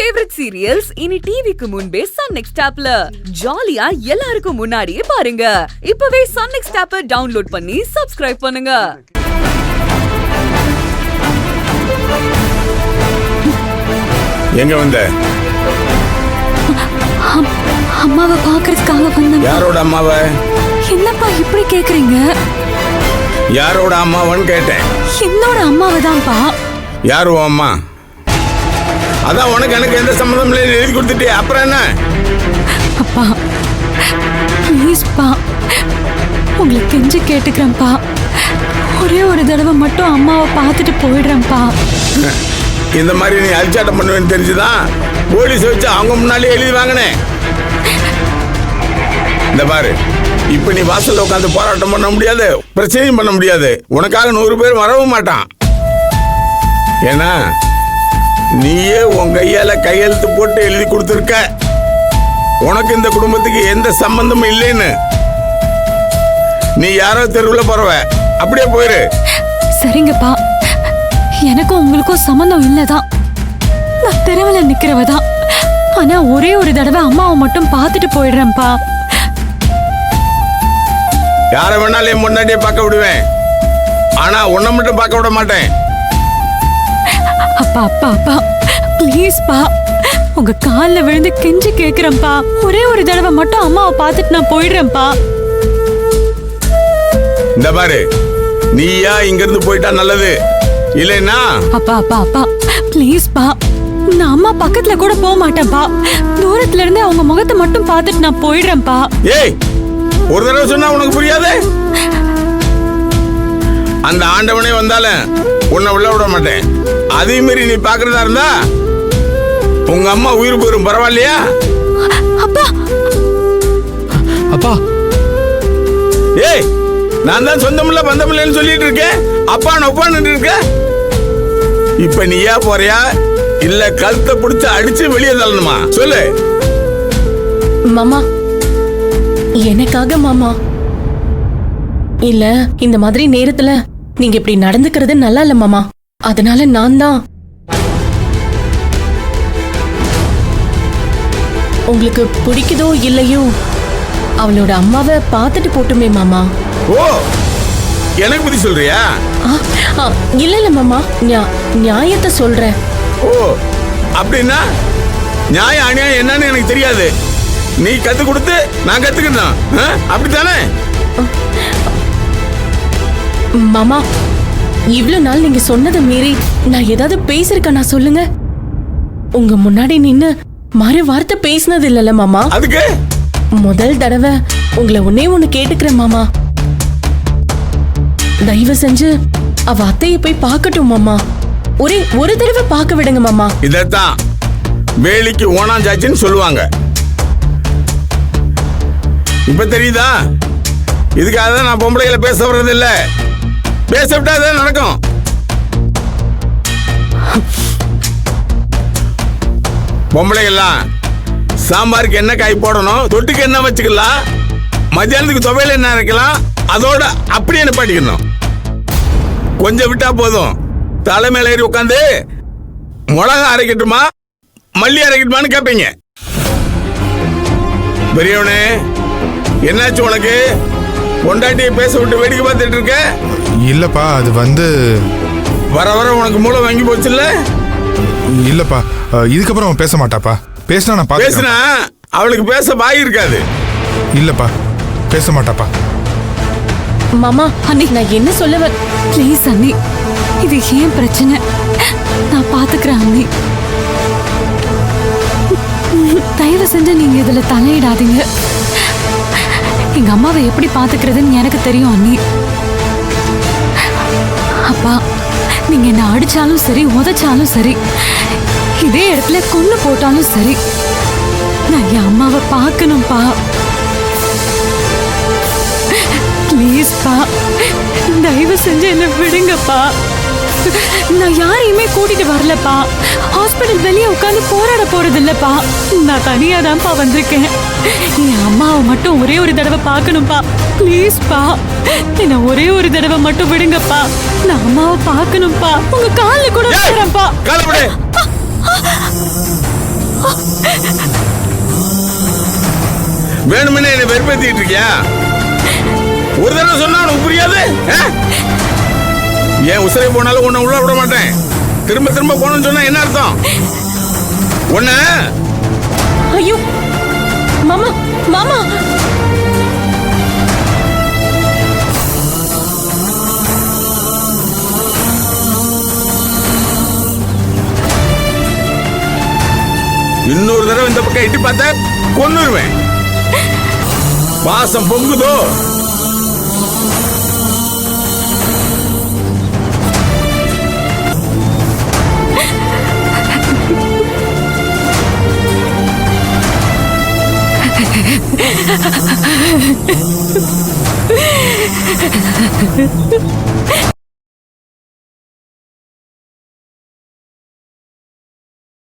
Favourite serials இனி டிவிக்கு முன்பே சன் நெக்ஸ்ட் ஆப்ல ஜாலியா எல்லாருக்கும் முன்னாடியே பாருங்க. இப்பவே சன் நெக்ஸ்ட் ஆப்பை டவுன்லோட் பண்ணி சப்ஸ்கிரைப் பண்ணுங்க. எங்க வந்த? அம்மாவை பாக்குறதுக்காக வந்தேன். யாரோட அம்மாவை? என்னப்பா இப்படி கேக்குறீங்க? யாரோட அம்மாவன்னு கேட்டேன். என்னோட அம்மாவை தான்ப்பா. யாரு அம்மா? அதான் உனக்கு எனக்கு எந்த சம்மந்தம் இல்லை எழுதி கொடுத்துட்டே, அப்புறம் என்ன? அப்பா ப்ளீஸ்ப்பா, உங்களுக்கு கெஞ்சி கேட்டுக்கிறேன்ப்பா. ஒரே ஒரு தடவை மட்டும் அம்மாவை பார்த்துட்டு போயிடுறேன்ப்பா. இந்த மாதிரி நீ அழிச்சாட்டம் பண்ணுவேன்னு தெரிஞ்சுதான் போலீஸ் வச்சு அவங்க முன்னாலே எழுதி வாங்கினேன். இந்த பாரு, இப்ப நீ வாசல்ல உட்காந்து போராட்டம் பண்ண முடியாது, பிரச்சனையும் பண்ண முடியாது. உனக்காக 100 பேர் வரவும் மாட்டான். ஏன்னா நீயே உன் கையால கையெழுத்து போட்டு எழுதி கொடுத்துருக்க உனக்கு இந்த குடும்பத்துக்கு எந்த சம்பந்தமும் இல்லைன்னு. நீ யாரோ தெருவில் போறவ, அப்படியே போயிரு. சரிங்கப்பா, எனக்கும் உங்களுக்கும் சம்பந்தம் இல்லதான். நான் தெருவில் நிக்கிறவதான். ஆனா ஒரே ஒரு தடவை அம்மாவை மட்டும் பார்த்துட்டு போயிடுறேன்ப்பா. யார வேணாலும் என் முன்னாடியே பார்க்க விடுவேன், ஆனா உன்னை மட்டும் பார்க்க விட மாட்டேன். அப்பா அப்பா அப்பா ப்ளீஸ்ப்பா, உங்க காலில் விழுந்து கெஞ்சி கேக்குறேன்ப்பா. ஒரே ஒரு தடவை மட்டும் அம்மாவை பார்த்துட்டு நான் போயிடுறேன்ப்பா. இந்த பாரு, நீயா இங்க இருந்து போயிட்டா நல்லது, இல்லைன்னா. அப்பா அப்பா அப்பா ப்ளீஸ்ப்பா, நான் அம்மா பக்கத்துல கூட போக மாட்டேன்ப்பா. தூரத்துல இருந்து அவங்க முகத்தை மட்டும் பார்த்துட்டு நான் போயிடுறேன்ப்பா. ஏய், ஒரு தடவை சொன்னா உனக்கு புரியாது? அந்த ஆண்டவனே வந்தாலும் உன்னை உள்ள விட மாட்டேன். அதே மாதிரி நீ பாக்குறதா இருந்தா உங்க அம்மா உயிர் போயிரும், பரவாயில்லையா? அப்பா அப்பா, ஏய், நான் தான் சொந்தமில்ல பந்தமில்லன்னு சொல்லிட்டு இருக்கேன், அப்பா நொப்பான்னு இருக்க. இப்ப நீயா போறியா இல்ல கழுத்தை பிடிச்சு அடிச்சு வெளியே தள்ளணுமா? சொல்லு மாமா. எனக்காக மாமா. இல்ல, இந்த மாதிரி நேரத்துல நீங்க இப்படி நடந்துக்கிறது நல்லா இல்ல மாமா. அதனால நான் தான் உங்களுக்கு பிடிக்குதோ இல்லையோ அவளோட அம்மாவை பார்த்துட்டு போட்டுமே மாமா. ஓ, எனக்கு பத்தி சொல்றியா? இல்ல இல்ல மாமா, நியாயத்தை சொல்றேன். ஓ, அப்படின்னா நியாயம் அநியாயம் என்னன்னு எனக்கு தெரியாது. நீ கத்து கொடுத்து நான் கத்துக்கணும், அப்படித்தானே? மாமா, இவ்வளவு நாள் நீங்க சொன்னதை மீறி நான் ஏதாவது பேசிருக்கேனா சொல்லுங்க? உங்க முன்னாடி நின்னு மறு வார்த்தை பேசினது இல்லல மாமா. அதுக்கு முதல் தடவை உங்களை ஒண்ணு கேட்டுக்கிறேன் மாமா. தயவு செஞ்சு அவ அத்தையை போய் பார்க்கட்டும் மாமா. ஒரு தடவை பார்க்க விடுங்க மாமா. இதத்தான் வேலிக்கு ஓனாஞ்சாச்சின்னு சொல்லுவாங்க. இப்ப தெரியுதா? இதுக்காக தான் நான் பொம்பளைகளை பேச வர்றது இல்ல. பேச விட்டா தான் நடக்கும். பொம்பளைகள்லாம் சாம்பாருக்கு என்ன காய் போடணும், தொட்டுக்கு என்ன வச்சுக்கலாம், மத்தியானத்துக்கு துவையல் என்ன அரைக்கலாம், அதோட அப்படியே நிப்பாட்டிக்கணும். கொஞ்சம் விட்டா போதும், தலை மேல ஏறி உட்காந்து மிளகா அரைக்கட்டுமா மல்லி அரைக்கட்டுமான்னு கேட்பீங்க. பெரியவனே, என்னாச்சு உனக்கு? பொண்டாட்டியை பேச விட்டு வேடிக்கை பார்த்துட்டு இருக்க? இல்லப்பா, அது வந்து வர வர உனக்கு மூளை வாங்கி போச்சுல்ல? இல்லப்பா, இதுக்கப்புறம் அவன் பேச மாட்டாப்பா. பேசினா நான் பேசினா அவளுக்கு பேச வாய் இருக்காது. இல்லப்பா, பேச மாட்டாப்பா. மாமா, அண்ணி, நான் என்ன சொல்ல ப்ளீஸ் அண்ணி, இது ஏன் பிரச்சனை, நான் பாத்துக்கிறேன் அண்ணி. தயவு செஞ்சு நீங்க இதுல தலையிடாதீங்க. எங்க அம்மாவை எப்படி பாத்துக்கிறதுன்னு எனக்கு தெரியும் அண்ணி. அப்பா, நீங்க என்ன அடிச்சாலும் சரி, உதைச்சாலும் சரி, இதே இடத்துல கொண்டு போட்டாலும் சரி, நான் என் அம்மாவை பார்க்கணும்பா. ப்ளீஸ்ப்பா, தயவு செஞ்சு என்ன விடுங்கப்பா. நான் யாரையுமே கூட்டிட்டு வரலப்பா. ஹாஸ்பிட்டல் வெளியே உட்காந்து போராட போறது இல்லப்பா. நான் தனியா தான்ப்பா வந்திருக்கேன். என் அம்மாவை மட்டும் ஒரே ஒரு தடவை பார்க்கணும்பா. ப்ளீஸ்ப்பா, என்ன ஒரே ஒரு தடவை மட்டும் விடுங்கப்பா. நான் அம்மாவை பார்க்கணும்பா. உங்க காலில் கூட விடுறேன்ப்பா. வேணுமென்னு என்னை வெறுப்பேத்திட்டு இருக்கியா? ஒரு தடவை சொன்னா உனக்கு புரியாது? ஏன் உசிரை போனாலும் உன்னை உள்ள விட மாட்டேன். திரும்ப திரும்ப போகணும்னு சொன்னா என்ன அர்த்தம்? உன்ன ஐயோ மாமா மாமா இன்னொரு தடவை இந்த பக்கம் எட்டி பார்த்த கொன்னுருவேன். பாசம் பொங்குதோ?